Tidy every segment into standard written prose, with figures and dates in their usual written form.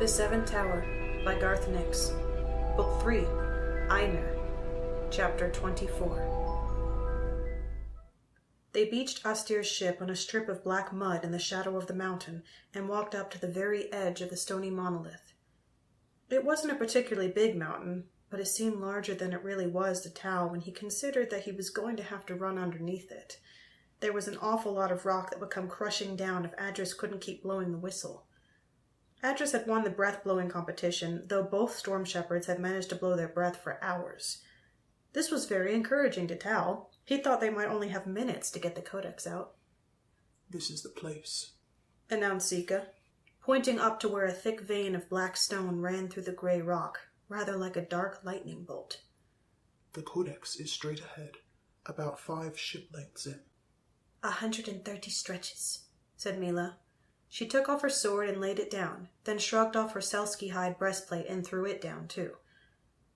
The Seventh Tower by Garth Nix. Book 3, Einar. Chapter 24. They beached Astir's ship on a strip of black mud in the shadow of the mountain and walked up to the very edge of the stony monolith. It wasn't a particularly big mountain, but it seemed larger than it really was to Tal when he considered that he was going to have to run underneath it. There was an awful lot of rock that would come crushing down if Adris couldn't keep blowing the whistle. Adris had won the breath-blowing competition, though both storm shepherds had managed to blow their breath for hours. This was very encouraging to Tal. He thought they might only have minutes to get the codex out. "This is the place," announced Zika, pointing up to where a thick vein of black stone ran through the gray rock, rather like a dark lightning bolt. "The codex is straight ahead, about 5 ship lengths in." 130 stretches, said Milla. She took off her sword and laid it down, then shrugged off her Selski hide breastplate and threw it down too.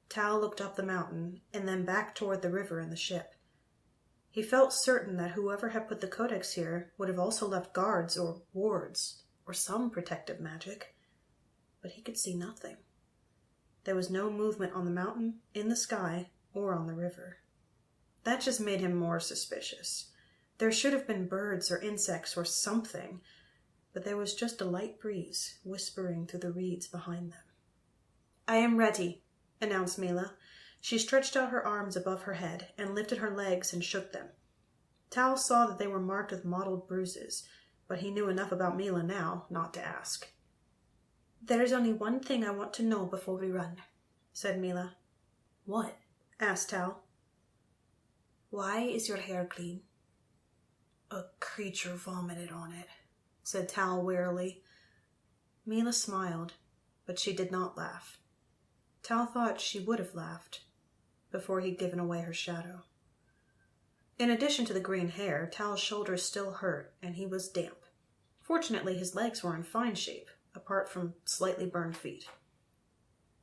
Tal looked up the mountain, and then back toward the river and the ship. He felt certain that whoever had put the codex here would have also left guards or wards, or some protective magic. But he could see nothing. There was no movement on the mountain, in the sky, or on the river. That just made him more suspicious. There should have been birds or insects or something, but there was just a light breeze whispering through the reeds behind them. "I am ready," announced Milla. She stretched out her arms above her head and lifted her legs and shook them. Tal saw that they were marked with mottled bruises, but he knew enough about Milla now not to ask. "There is only one thing I want to know before we run," said Milla. "What?" asked Tal. "Why is your hair clean?" "A creature vomited on it," said Tal wearily. Milla smiled, but she did not laugh. Tal thought she would have laughed before he'd given away her shadow. In addition to the green hair, Tal's shoulders still hurt, and he was damp. Fortunately, his legs were in fine shape, apart from slightly burned feet.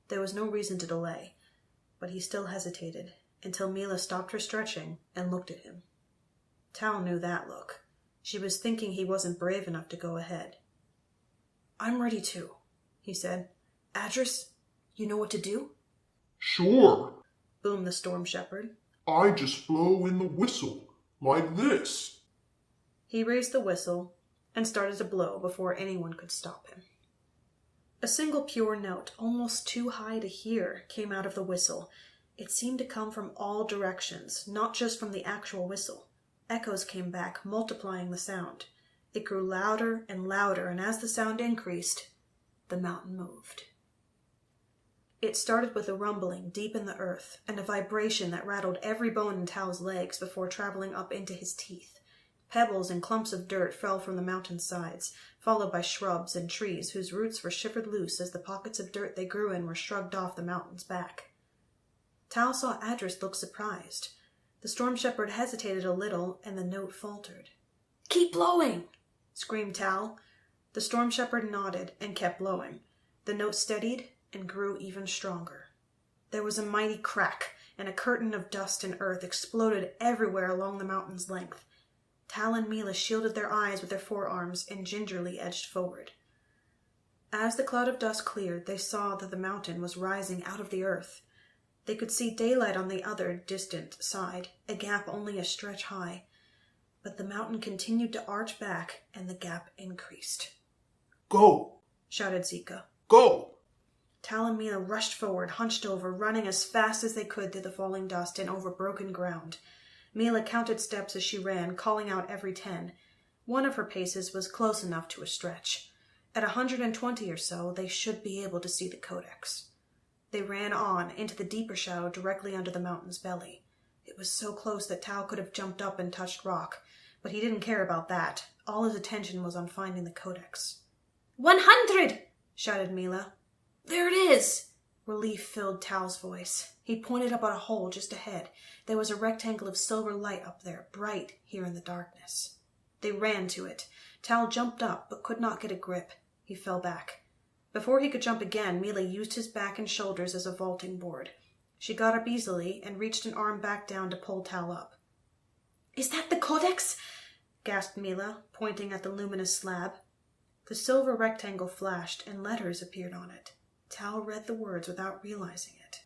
There was no reason to delay, but he still hesitated until Milla stopped her stretching and looked at him. Tal knew that look. She was thinking he wasn't brave enough to go ahead. "I'm ready too," he said. "Adris, you know what to do?" "Sure," boomed the storm shepherd. "I just blow in the whistle, like this." He raised the whistle and started to blow before anyone could stop him. A single pure note, almost too high to hear, came out of the whistle. It seemed to come from all directions, not just from the actual whistle. Echoes came back, multiplying the sound. It grew louder and louder, and as the sound increased, the mountain moved. It started with a rumbling deep in the earth, and a vibration that rattled every bone in Tal's legs before traveling up into his teeth. Pebbles and clumps of dirt fell from the mountain's sides, followed by shrubs and trees whose roots were shivered loose as the pockets of dirt they grew in were shrugged off the mountain's back. Tal saw Adris look surprised. The storm shepherd hesitated a little, and the note faltered. "Keep blowing!" screamed Tal. The storm shepherd nodded and kept blowing. The note steadied and grew even stronger. There was a mighty crack, and a curtain of dust and earth exploded everywhere along the mountain's length. Tal and Milla shielded their eyes with their forearms and gingerly edged forward. As the cloud of dust cleared, they saw that the mountain was rising out of the earth. They could see daylight on the other, distant side, a gap only a stretch high. But the mountain continued to arch back, and the gap increased. "Go!" shouted Zika. "Go!" Tal and Milla rushed forward, hunched over, running as fast as they could through the falling dust and over broken ground. Milla counted steps as she ran, calling out every 10. One of her paces was close enough to a stretch. At 120 or so, they should be able to see the codex. They ran on into the deeper shadow directly under the mountain's belly. It was so close that Tal could have jumped up and touched rock, but he didn't care about that. All his attention was on finding the codex. 100! shouted Milla. "There it is!" Relief filled Tal's voice. He pointed up at a hole just ahead. There was a rectangle of silver light up there, bright here in the darkness. They ran to it. Tal jumped up, but could not get a grip. He fell back. Before he could jump again, Milla used his back and shoulders as a vaulting board. She got up easily and reached an arm back down to pull Tal up. "Is that the codex?" gasped Milla, pointing at the luminous slab. The silver rectangle flashed, and letters appeared on it. Tal read the words without realizing it.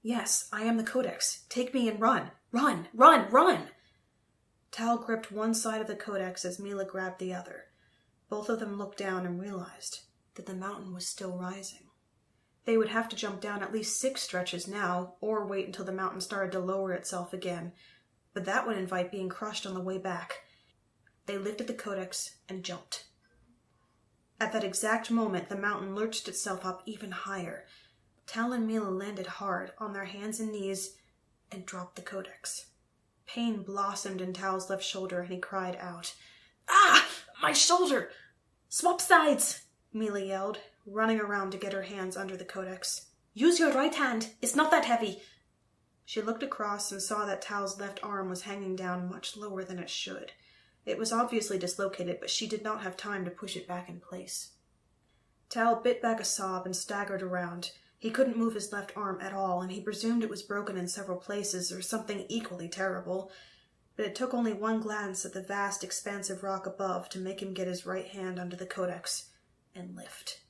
"Yes, I am the Codex. Take me and run! Run! Run! Run!" Tal gripped one side of the Codex as Milla grabbed the other. Both of them looked down and realized that the mountain was still rising. They would have to jump down at least 6 stretches now, or wait until the mountain started to lower itself again. But that would invite being crushed on the way back. They lifted the Codex and jumped. At that exact moment, the mountain lurched itself up even higher. Tal and Milla landed hard on their hands and knees and dropped the Codex. Pain blossomed in Tal's left shoulder, and he cried out. "Ah! My shoulder! Swap sides!" Milla yelled, running around to get her hands under the Codex. "Use your right hand. It's not that heavy." She looked across and saw that Tal's left arm was hanging down much lower than it should. It was obviously dislocated, but she did not have time to push it back in place. Tal bit back a sob and staggered around. He couldn't move his left arm at all, and he presumed it was broken in several places, or something equally terrible. But it took only one glance at the vast, expansive rock above to make him get his right hand under the Codex and lift.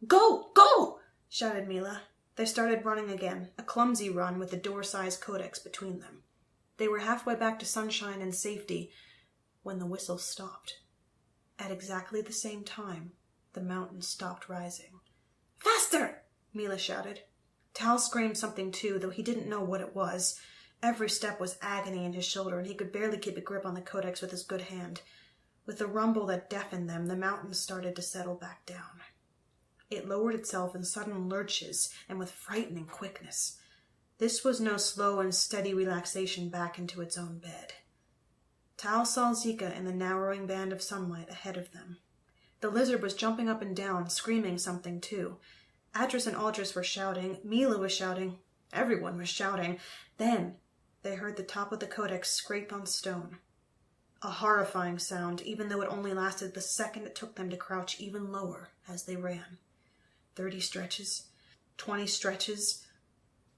"Go! Go!" shouted Milla. They started running again, a clumsy run with the door-sized Codex between them. They were halfway back to sunshine and safety when the whistle stopped. At exactly the same time, the mountain stopped rising. "Faster!" Milla shouted. Tal screamed something too, though he didn't know what it was. Every step was agony in his shoulder, and he could barely keep a grip on the Codex with his good hand. With the rumble that deafened them, the mountain started to settle back down. It lowered itself in sudden lurches and with frightening quickness. This was no slow and steady relaxation back into its own bed. Tal saw Zika in the narrowing band of sunlight ahead of them. The lizard was jumping up and down, screaming something too. Adris and Aldris were shouting. Milla was shouting. Everyone was shouting. Then they heard the top of the Codex scrape on stone. A horrifying sound, even though it only lasted the second it took them to crouch even lower as they ran. 30 stretches, 20 stretches.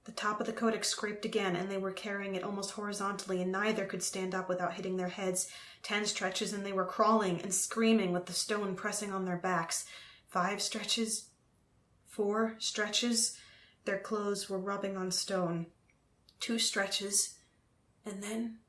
The top of the Codex scraped again, and they were carrying it almost horizontally, and neither could stand up without hitting their heads. 10 stretches, and they were crawling and screaming with the stone pressing on their backs. 5 stretches, 4 stretches. Their clothes were rubbing on stone. 2 stretches, and then